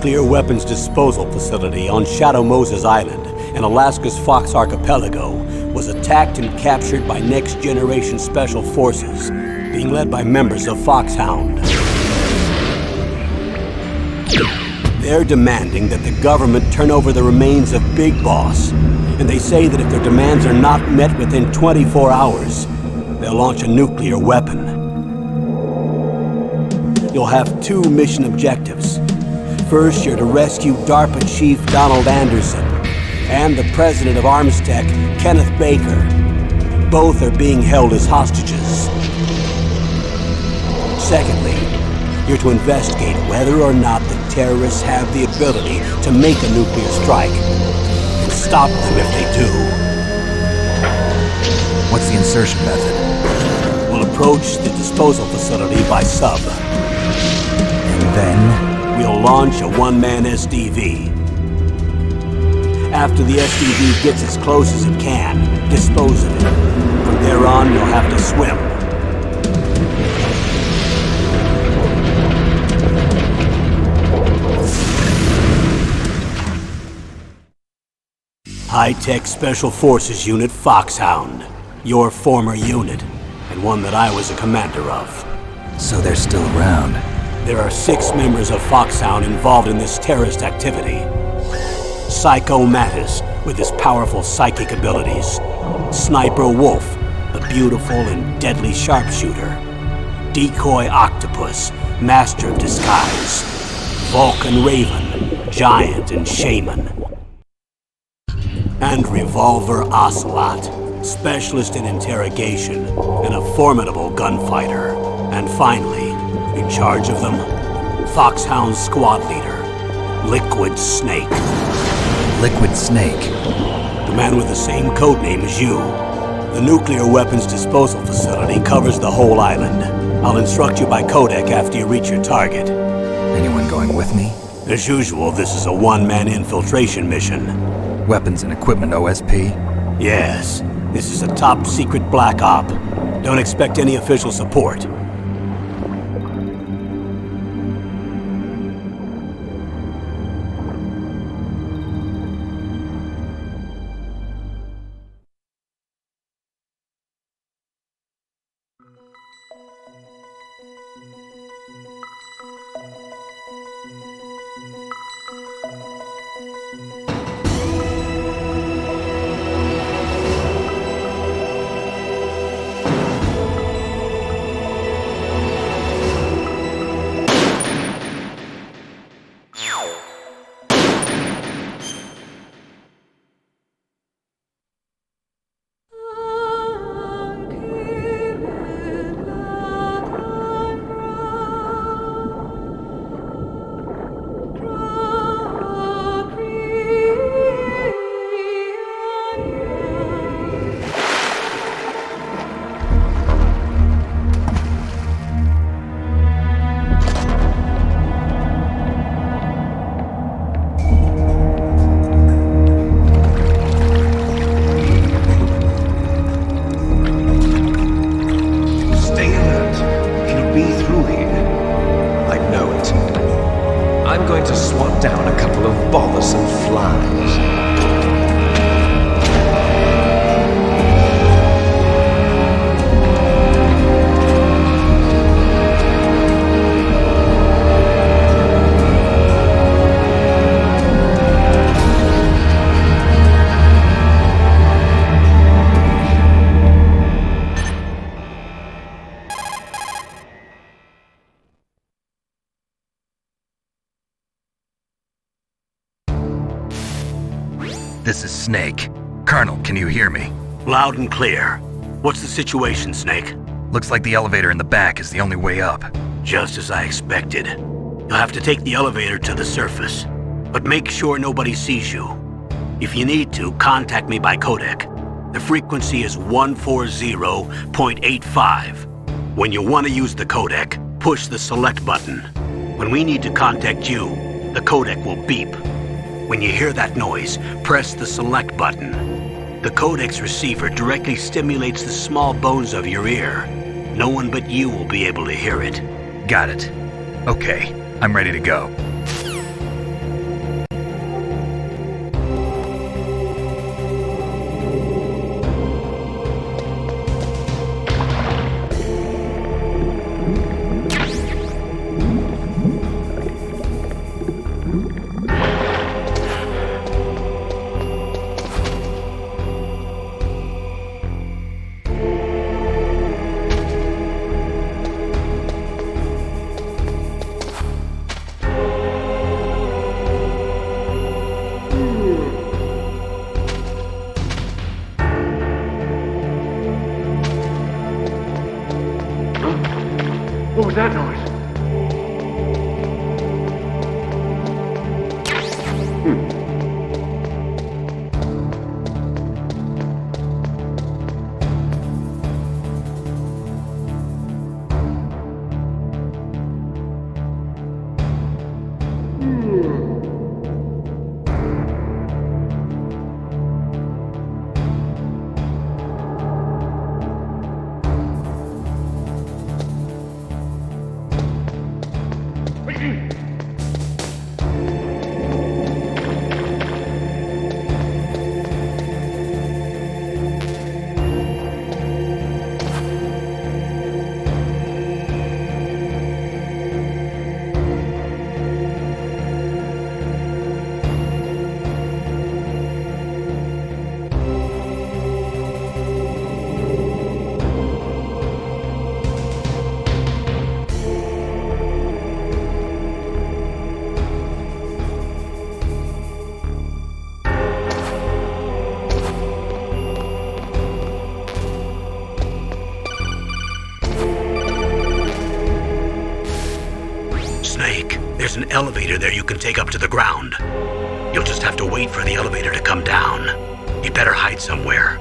nuclear weapons disposal facility on Shadow Moses Island in Alaska's Fox Archipelago was attacked and captured by next-generation special forces, being led by members of Foxhound. They're demanding that the government turn over the remains of Big Boss, and they say that if their demands are not met within 24 hours, they'll launch a nuclear weapon. You'll have two mission objectives. First, you're to rescue DARPA Chief Donald Anderson and the President of Armstech, Kenneth Baker. Both are being held as hostages. Secondly, you're to investigate whether or not the terrorists have the ability to make a nuclear strike, and stop them if they do. What's the insertion method? We'll approach the disposal facility by sub. And then? We'll launch a one-man SDV. After the SDV gets as close as it can, dispose of it. From there on, you'll have to swim. High-Tech Special Forces Unit Foxhound. Your former unit, and one that I was a commander of. So they're still around. There are 6 members of Foxhound involved in this terrorist activity. Psycho Mattis, with his powerful psychic abilities. Sniper Wolf, a beautiful and deadly sharpshooter. Decoy Octopus, master of disguise. Vulcan Raven, giant and shaman. And Revolver Ocelot, specialist in interrogation and a formidable gunfighter. And finally, in charge of them, Foxhound's squad leader, Liquid Snake. Liquid Snake? The man with the same codename as you. The nuclear weapons disposal facility covers the whole island. I'll instruct you by codec after you reach your target. Anyone going with me? As usual, this is a one-man infiltration mission. Weapons and equipment OSP? Yes. This is a top-secret black op. Don't expect any official support. This is Snake. Colonel, can you hear me? Loud and clear. What's the situation, Snake? Looks like the elevator in the back is the only way up. Just as I expected. You'll have to take the elevator to the surface. But make sure nobody sees you. If you need to, contact me by codec. The frequency is 140.85. When you want to use the codec, push the select button. When we need to contact you, the codec will beep. When you hear that noise, press the select button. The codec's receiver directly stimulates the small bones of your ear. No one but you will be able to hear it. Got it. Okay, I'm ready to go. that noise? Snake, there's an elevator there you can take up to the ground. You'll just have to wait for the elevator to come down. You better hide somewhere.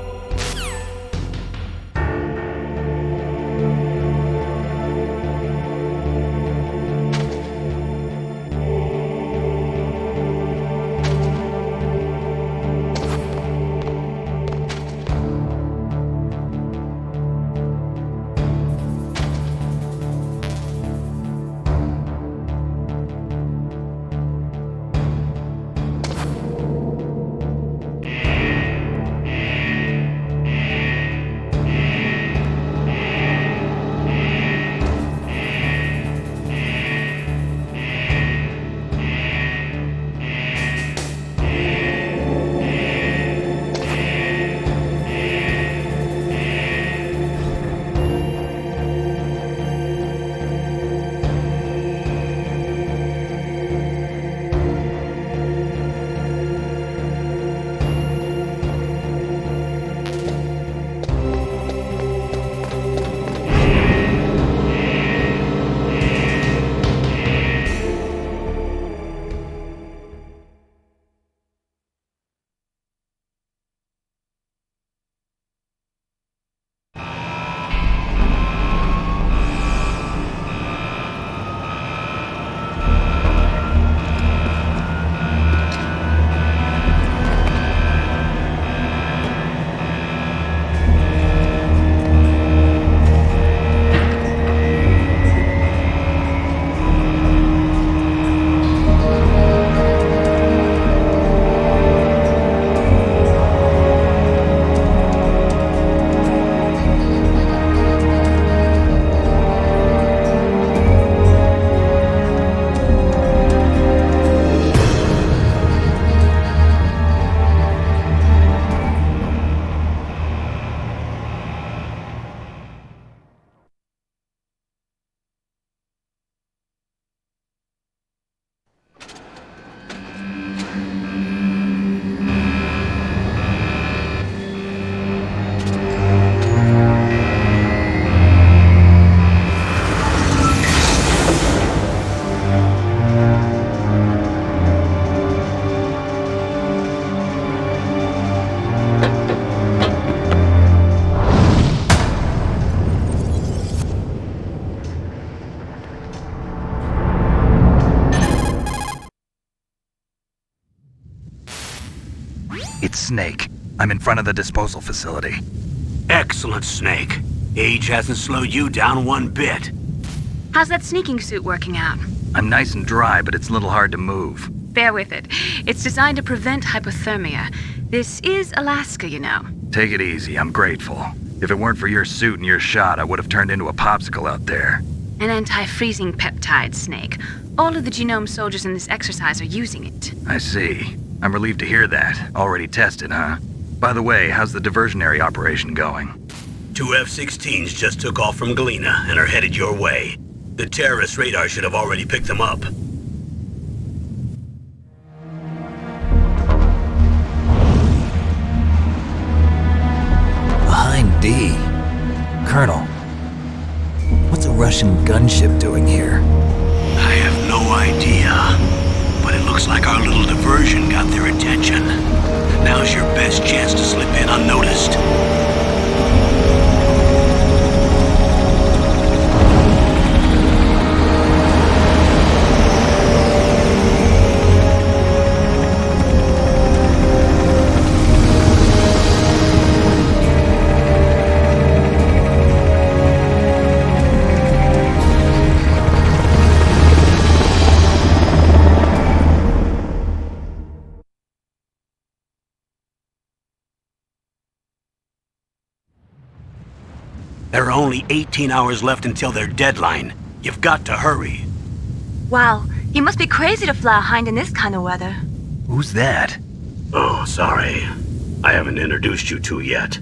It's Snake. I'm in front of the disposal facility. Excellent, Snake. Age hasn't slowed you down one bit. How's that sneaking suit working out? I'm nice and dry, but it's a little hard to move. Bear with it. It's designed to prevent hypothermia. This is Alaska, you know. Take it easy, I'm grateful. If it weren't for your suit and your shot, I would have turned into a popsicle out there. An anti-freezing peptide, Snake. All of the genome soldiers in this exercise are using it. I see. I'm relieved to hear that. Already tested, huh? By the way, how's the diversionary operation going? 2 F-16s just took off from Galena and are headed your way. The terrorist radar should have already picked them up. Behind D. Colonel, what's a Russian gunship doing here? I have no idea. But it looks like our little diversion got their attention. Now's your best chance to slip in unnoticed. There are only 18 hours left until their deadline. You've got to hurry. Wow, you must be crazy to fly a hind in this kind of weather. Who's that? Oh, sorry. I haven't introduced you to yet.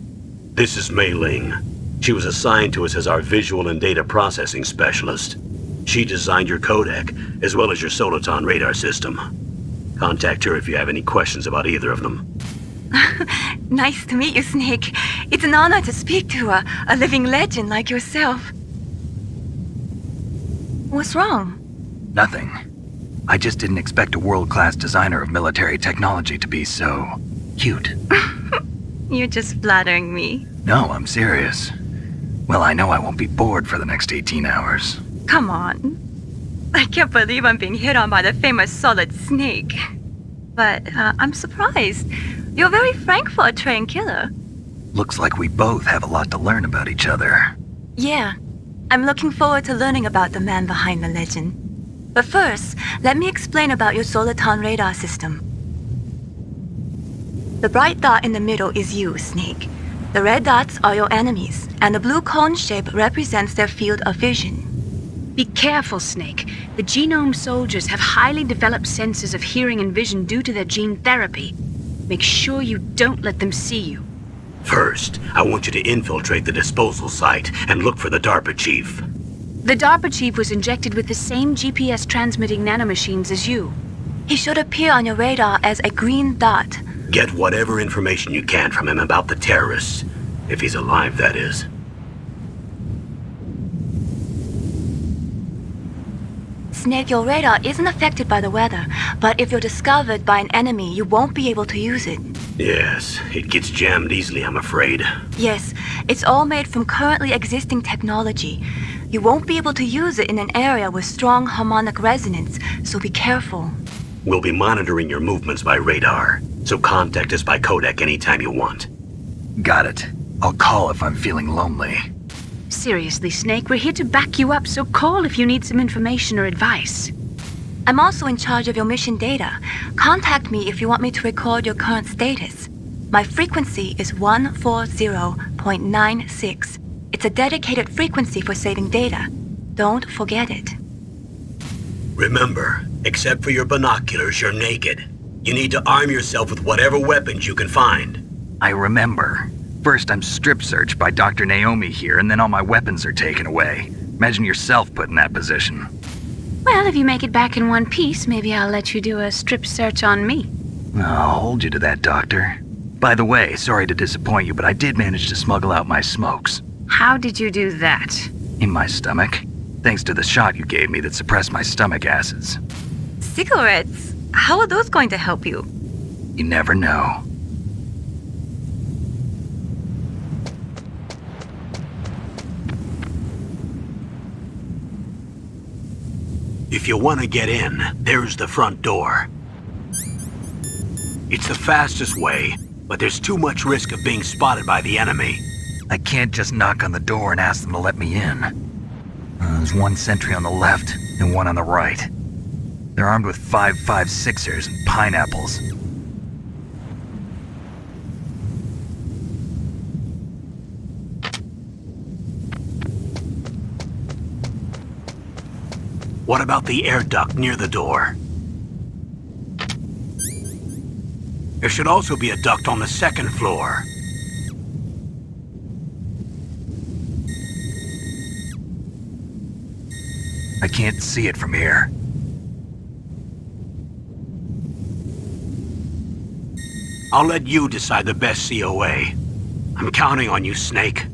This is Mei Ling. She was assigned to us as our visual and data processing specialist. She designed your codec, as well as your Soliton radar system. Contact her if you have any questions about either of them. Nice to meet you, Snake. It's an honor to speak to a living legend like yourself. What's wrong? Nothing. I just didn't expect a world-class designer of military technology to be so cute. You're just flattering me. No, I'm serious. Well, I know I won't be bored for the next 18 hours. Come on. I can't believe I'm being hit on by the famous Solid Snake. But I'm surprised. You're very frank for a trained killer. Looks like we both have a lot to learn about each other. Yeah. I'm looking forward to learning about the man behind the legend. But first, let me explain about your Soliton radar system. The bright dot in the middle is you, Snake. The red dots are your enemies, and the blue cone shape represents their field of vision. Be careful, Snake. The genome soldiers have highly developed senses of hearing and vision due to their gene therapy. Make sure you don't let them see you. First, I want you to infiltrate the disposal site and look for the DARPA chief. The DARPA chief was injected with the same GPS transmitting nanomachines as you. He should appear on your radar as a green dot. Get whatever information you can from him about the terrorists. If he's alive, that is. Snake, your radar isn't affected by the weather, but if you're discovered by an enemy, you won't be able to use it. Yes, it gets jammed easily, I'm afraid. Yes, it's all made from currently existing technology. You won't be able to use it in an area with strong harmonic resonance, so be careful. We'll be monitoring your movements by radar, so contact us by codec anytime you want. Got it. I'll call if I'm feeling lonely. Seriously, Snake, we're here to back you up, so call if you need some information or advice. I'm also in charge of your mission data. Contact me if you want me to record your current status. My frequency is 140.96. It's a dedicated frequency for saving data. Don't forget it. Remember, except for your binoculars, you're naked. You need to arm yourself with whatever weapons you can find. I remember. First, I'm strip-searched by Dr. Naomi here, and then all my weapons are taken away. Imagine yourself put in that position. Well, if you make it back in one piece, maybe I'll let you do a strip search on me. I'll hold you to that, Doctor. By the way, sorry to disappoint you, but I did manage to smuggle out my smokes. How did you do that? In my stomach. Thanks to the shot you gave me that suppressed my stomach acids. Cigarettes? How are those going to help you? You never know. If you want to get in, there's the front door. It's the fastest way, but there's too much risk of being spotted by the enemy. I can't just knock on the door and ask them to let me in. There's one sentry on the left and one on the right. They're armed with 5.56ers and pineapples. What about the air duct near the door? There should also be a duct on the second floor. I can't see it from here. I'll let you decide the best COA. I'm counting on you, Snake.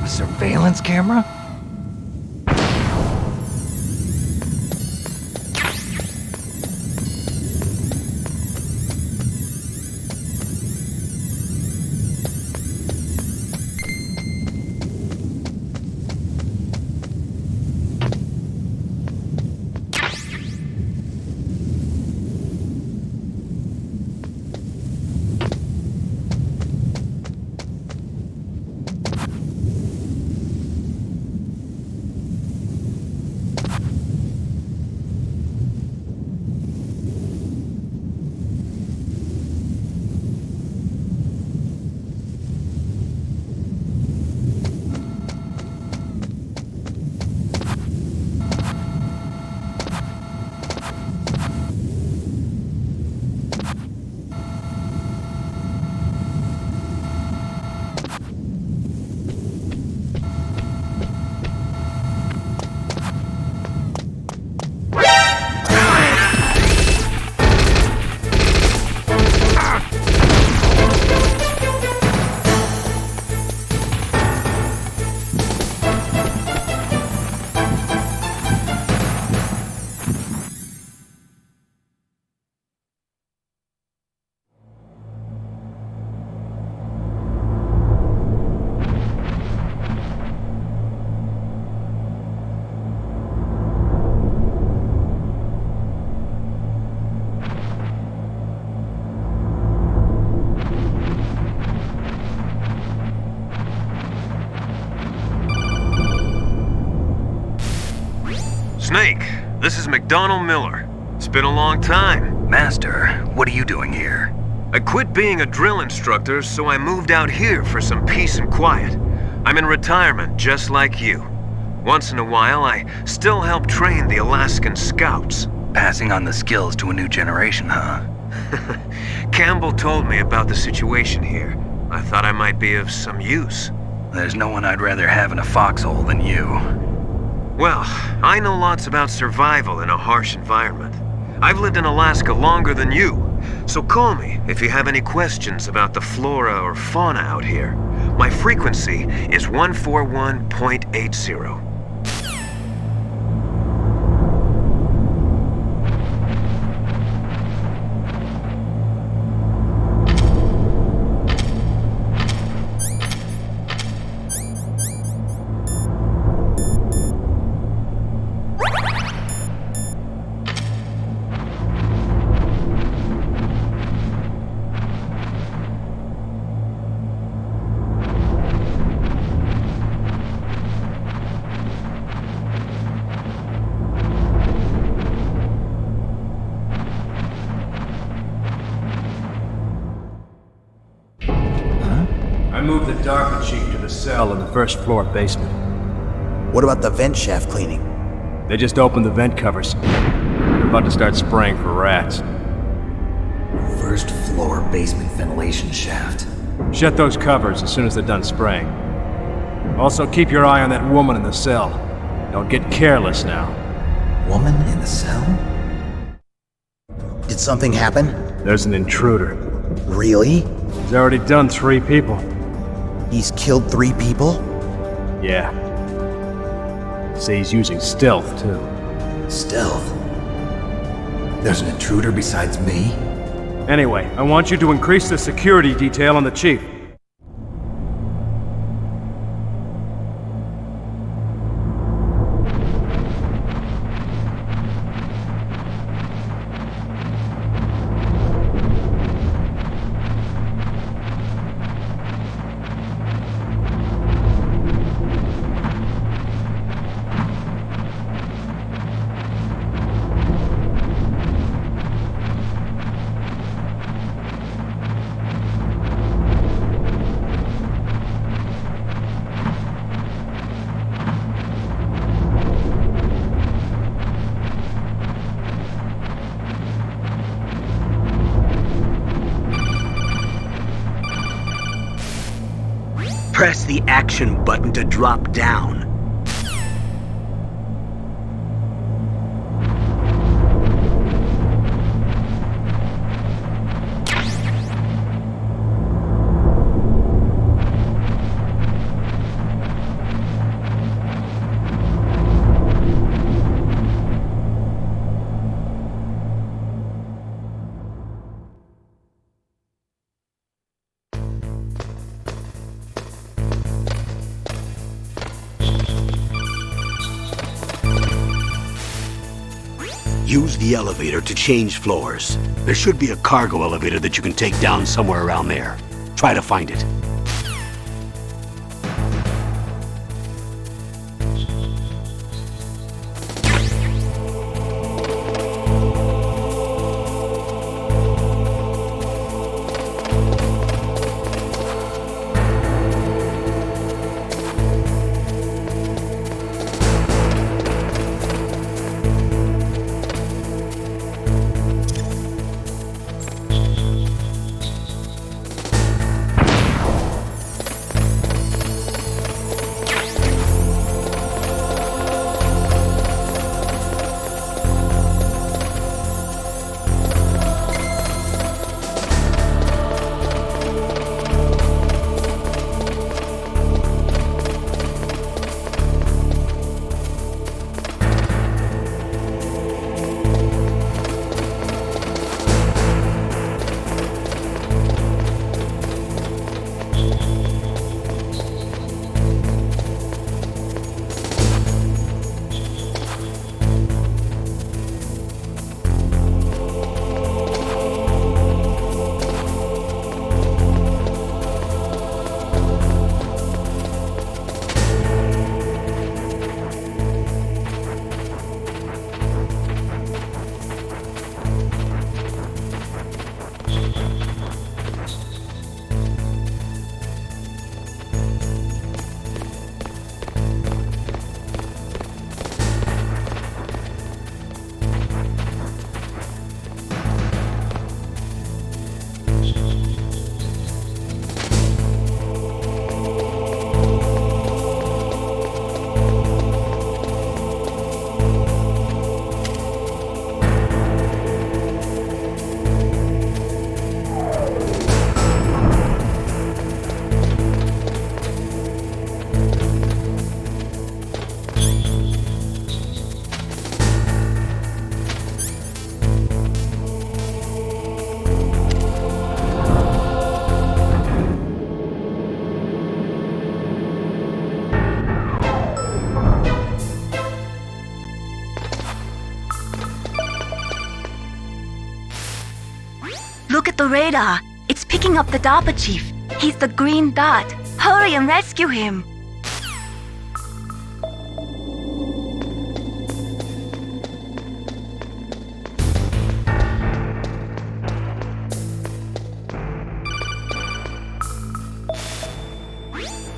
A surveillance camera? Snake, this is McDonald Miller. It's been a long time. Master, what are you doing here? I quit being a drill instructor, so I moved out here for some peace and quiet. I'm in retirement, just like you. Once in a while, I still help train the Alaskan Scouts. Passing on the skills to a new generation, huh? Campbell told me about the situation here. I thought I might be of some use. There's no one I'd rather have in a foxhole than you. Well, I know lots about survival in a harsh environment. I've lived in Alaska longer than you, so call me if you have any questions about the flora or fauna out here. My frequency is 141.80. I moved the Darker Chief to the cell in the first floor basement. What about the vent shaft cleaning? They just opened the vent covers. They're about to start spraying for rats. First floor basement ventilation shaft. Shut those covers as soon as they're done spraying. Also, keep your eye on that woman in the cell. Don't get careless now. Woman in the cell? Did something happen? There's an intruder. Really? He's already done 3 people. He's killed 3 people? Yeah. Say he's using stealth, too. Stealth? There's an intruder besides me? Anyway, I want you to increase the security detail on the Chief. Press the action button to drop down. Use the elevator to change floors. There should be a cargo elevator that you can take down somewhere around there. Try to find it. Look at the radar. It's picking up the DARPA chief. He's the green dot. Hurry and rescue him.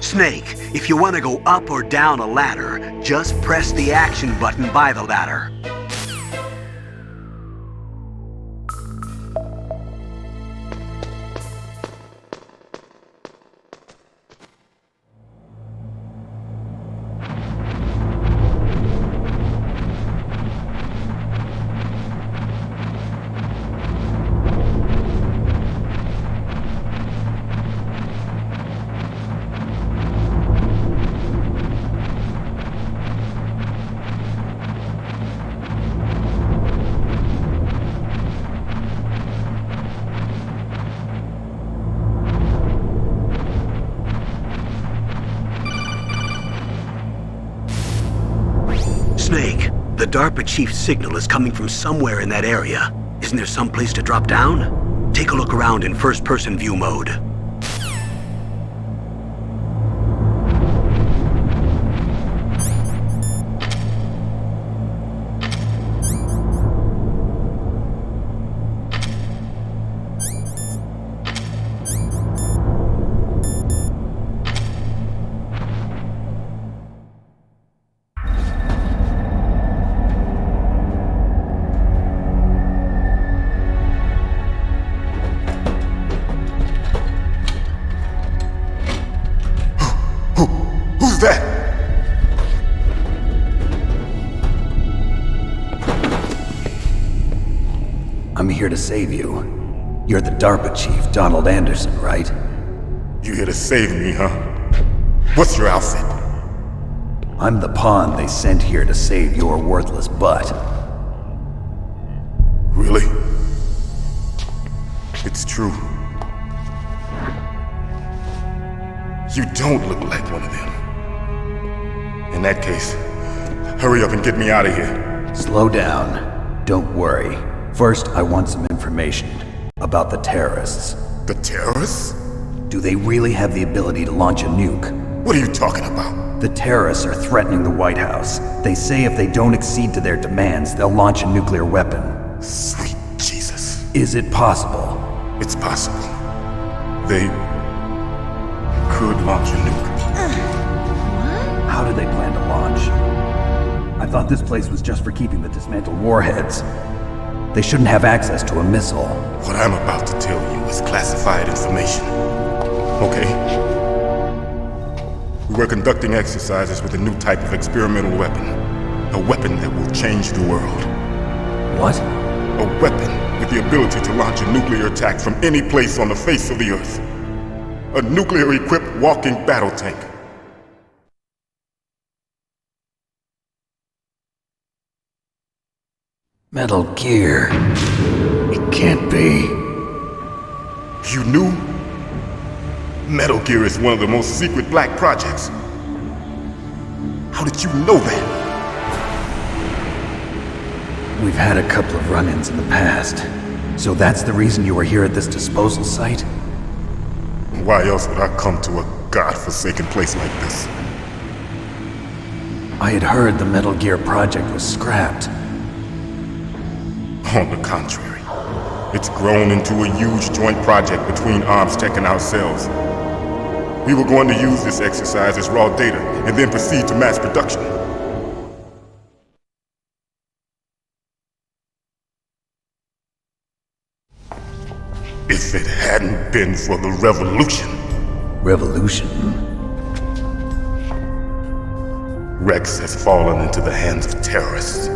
Snake, if you want to go up or down a ladder, just press the action button by the ladder. Snake, the DARPA chief's signal is coming from somewhere in that area. Isn't there some place to drop down? Take a look around in first-person view mode. Who's that? I'm here to save you. You're the DARPA chief, Donald Anderson, right? You here to save me, huh? What's your outfit? I'm the pawn they sent here to save your worthless butt. Really? It's true. You don't look like one of them. In that case, hurry up and get me out of here. Slow down. Don't worry. First, I want some information about the terrorists. The terrorists? Do they really have the ability to launch a nuke? What are you talking about? The terrorists are threatening the White House. They say if they don't accede to their demands, they'll launch a nuclear weapon. Sweet Jesus. Is it possible? It's possible. They could launch a nuke. How do they plan to launch? I thought this place was just for keeping the dismantled warheads. They shouldn't have access to a missile. What I'm about to tell you is classified information. Okay? We were conducting exercises with a new type of experimental weapon. A weapon that will change the world. What? A weapon with the ability to launch a nuclear attack from any place on the face of the Earth. A nuclear-equipped walking battle tank. Metal Gear. It can't be. You knew? Metal Gear is one of the most secret black projects. How did you know that? We've had a couple of run-ins in the past. So that's the reason you were here at this disposal site? Why else would I come to a godforsaken place like this? I had heard the Metal Gear project was scrapped. On the contrary, it's grown into a huge joint project between ArmsTech and ourselves. We were going to use this exercise as raw data and then proceed to mass production. If it hadn't been for the revolution. Revolution? Rex has fallen into the hands of terrorists.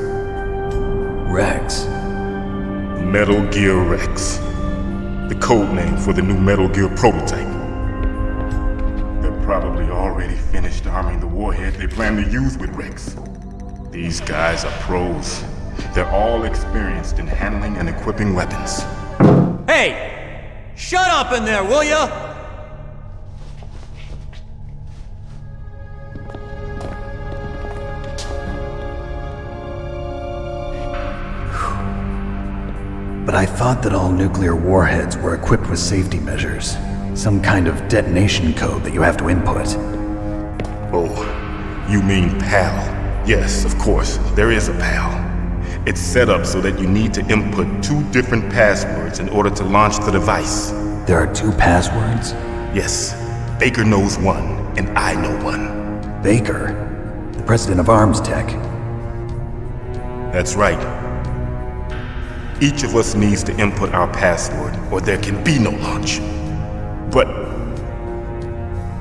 Rex? Metal Gear Rex. The code name for the new Metal Gear prototype. They're probably already finished arming the warhead they plan to use with Rex. These guys are pros. They're all experienced in handling and equipping weapons. Hey! Shut up in there, will ya? But I thought that all nuclear warheads were equipped with safety measures. Some kind of detonation code that you have to input. Oh, you mean PAL? Yes, of course, there is a PAL. It's set up so that you need to input 2 different passwords in order to launch the device. There are 2 passwords? Yes. Baker knows one, and I know one. Baker? The president of ArmsTech? That's right. Each of us needs to input our password, or there can be no launch. But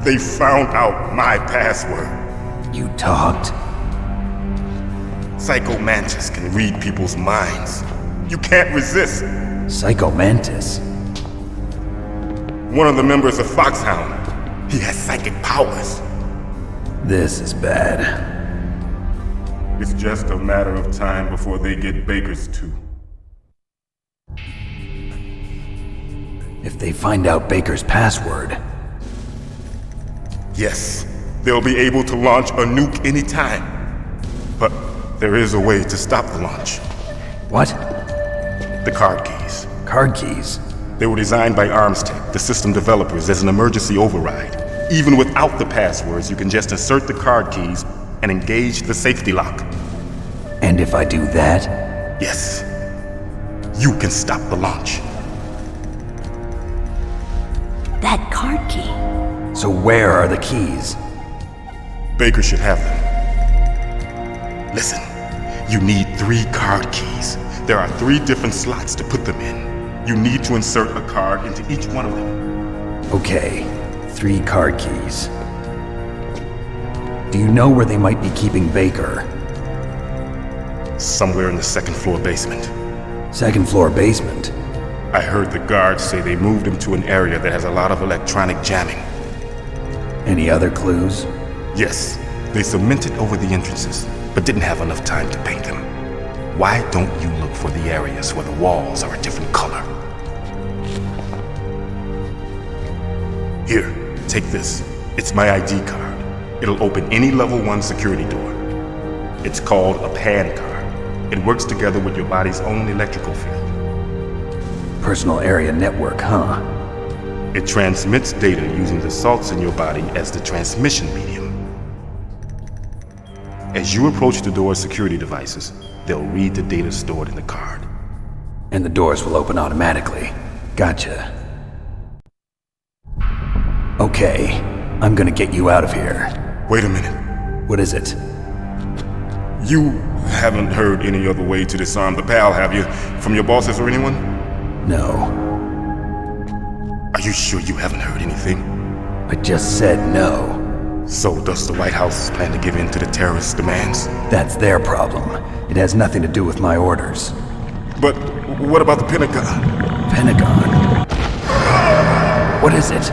they found out my password. You talked? Psycho Mantis can read people's minds. You can't resist. Psycho Mantis? One of the members of Foxhound. He has psychic powers. This is bad. It's just a matter of time before they get Baker's too. If they find out Baker's password... Yes, they'll be able to launch a nuke anytime. But there is a way to stop the launch. What? The card keys. Card keys? They were designed by ArmsTech, the system developers, as an emergency override. Even without the passwords, you can just insert the card keys and engage the safety lock. And if I do that? Yes. You can stop the launch. That card key. So where are the keys? Baker should have them. Listen, you need 3 card keys. There are 3 different slots to put them in. You need to insert a card into each one of them. Okay, 3 card keys. Do you know where they might be keeping Baker? Somewhere in the 2nd floor basement. 2nd floor basement? I heard the guards say they moved him to an area that has a lot of electronic jamming. Any other clues? Yes, they cemented over the entrances, but didn't have enough time to paint them. Why don't you look for the areas where the walls are a different color? Here, take this. It's my ID card. It'll open any level 1 security door. It's called a PAN card. It works together with your body's own electrical field. Personal area network, huh? It transmits data using the salts in your body as the transmission medium. As you approach the door's security devices, they'll read the data stored in the card. And the doors will open automatically. Gotcha. Okay, I'm gonna get you out of here. Wait a minute. What is it? You haven't heard any other way to disarm the PAL, have you? From your bosses or anyone? No. Are you sure you haven't heard anything? I just said no. So does the White House plan to give in to the terrorists' demands? That's their problem. It has nothing to do with my orders. But what about the Pentagon? Pentagon? What is it?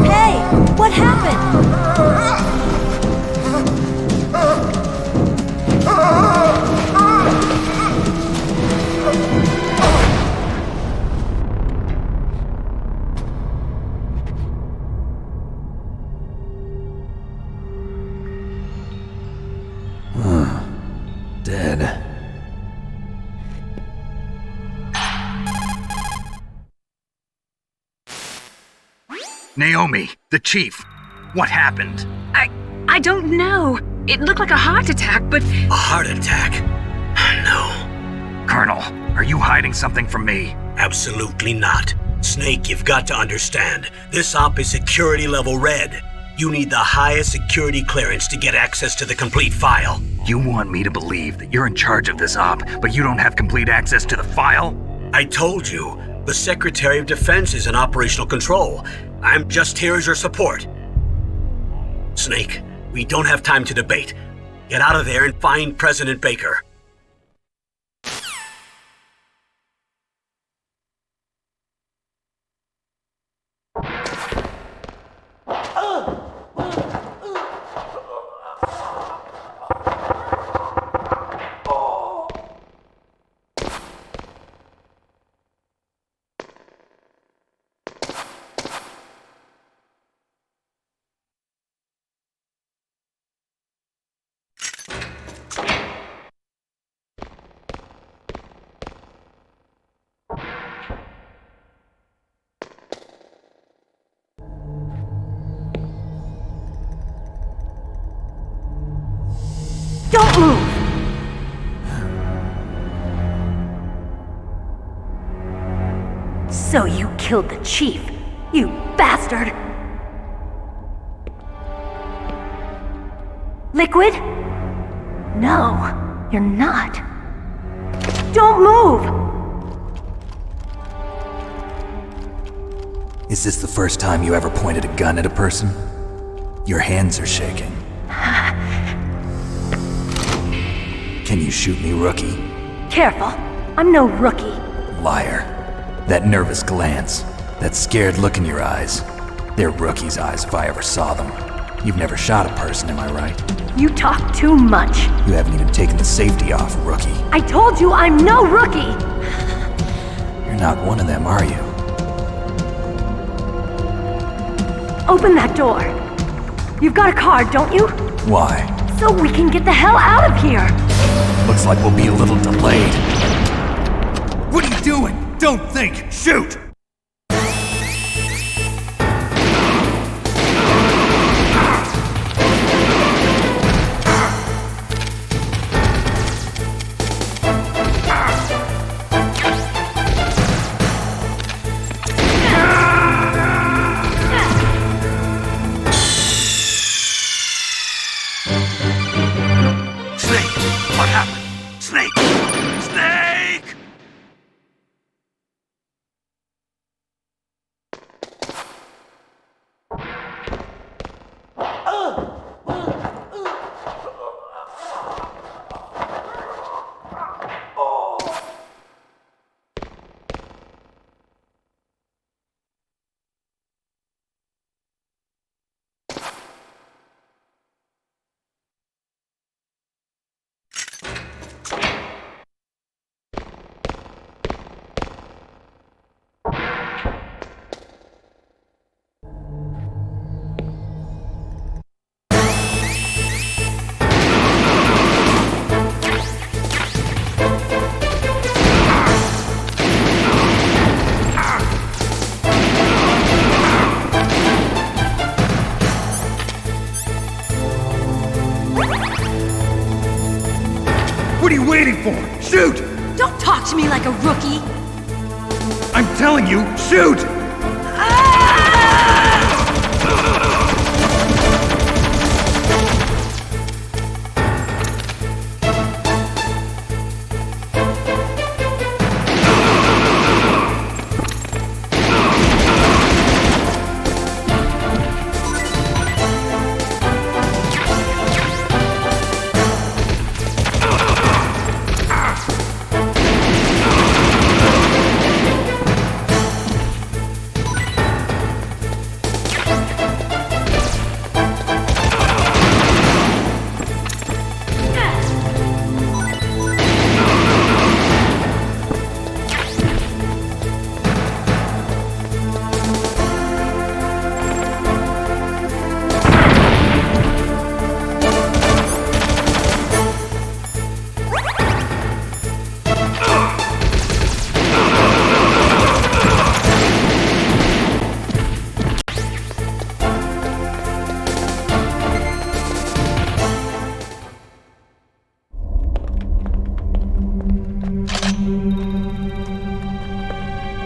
Hey, what happened? Dead. Naomi, the chief. What happened? I don't know. It looked like a heart attack, but A heart attack? No, Colonel, are you hiding something from me? absolutely not. Snake, you've got to understand. This op is security level red. You need the highest security clearance to get access to the complete file. You want me to believe that you're in charge of this op, but you don't have complete access to the file? I told you, the Secretary of Defense is in operational control. I'm just here as your support. Snake, we don't have time to debate. Get out of there and find President Baker. Don't move! So you killed the chief, you bastard! Liquid? No, you're not. Don't move! Is this the first time you ever pointed a gun at a person? Your hands are shaking. Can you shoot me, rookie? Careful, I'm no rookie. Liar. That nervous glance, that scared look in your eyes. They're rookie's eyes if I ever saw them. You've never shot a person, am I right? You talk too much. You haven't even taken the safety off, rookie. I told you I'm no rookie! You're not one of them, are you? Open that door. You've got a card, don't you? Why? So we can get the hell out of here! Looks like we'll be a little delayed. What are you doing? Don't think! Shoot! Snake! What happened? Snake! Snake! What are you waiting for? Shoot! Don't talk to me like a rookie! I'm telling you, shoot!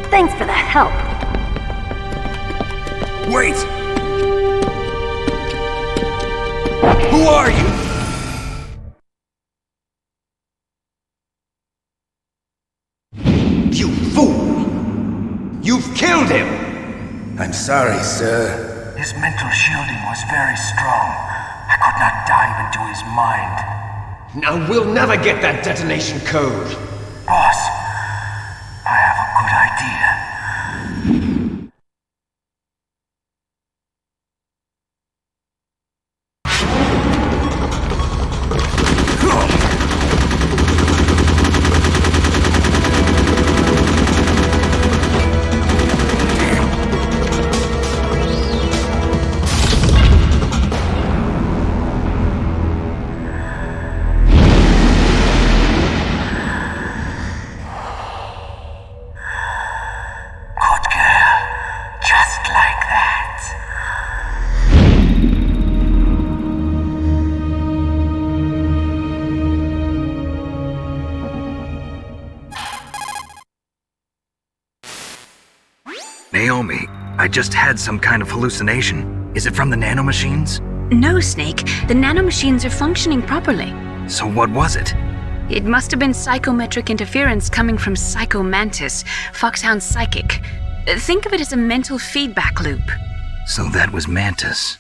Thanks for the help. Wait! Who are you? You fool! You've killed him! I'm sorry, sir. His mental shielding was very strong. I could not dive into his mind. Now we'll never get that detonation code. Boss, I have a good idea. Naomi, I just had some kind of hallucination. Is it from the nanomachines? No, Snake. The nanomachines are functioning properly. So what was it? It must have been psychometric interference coming from Psycho Mantis, Foxhound's psychic. Think of it as a mental feedback loop. So that was Mantis.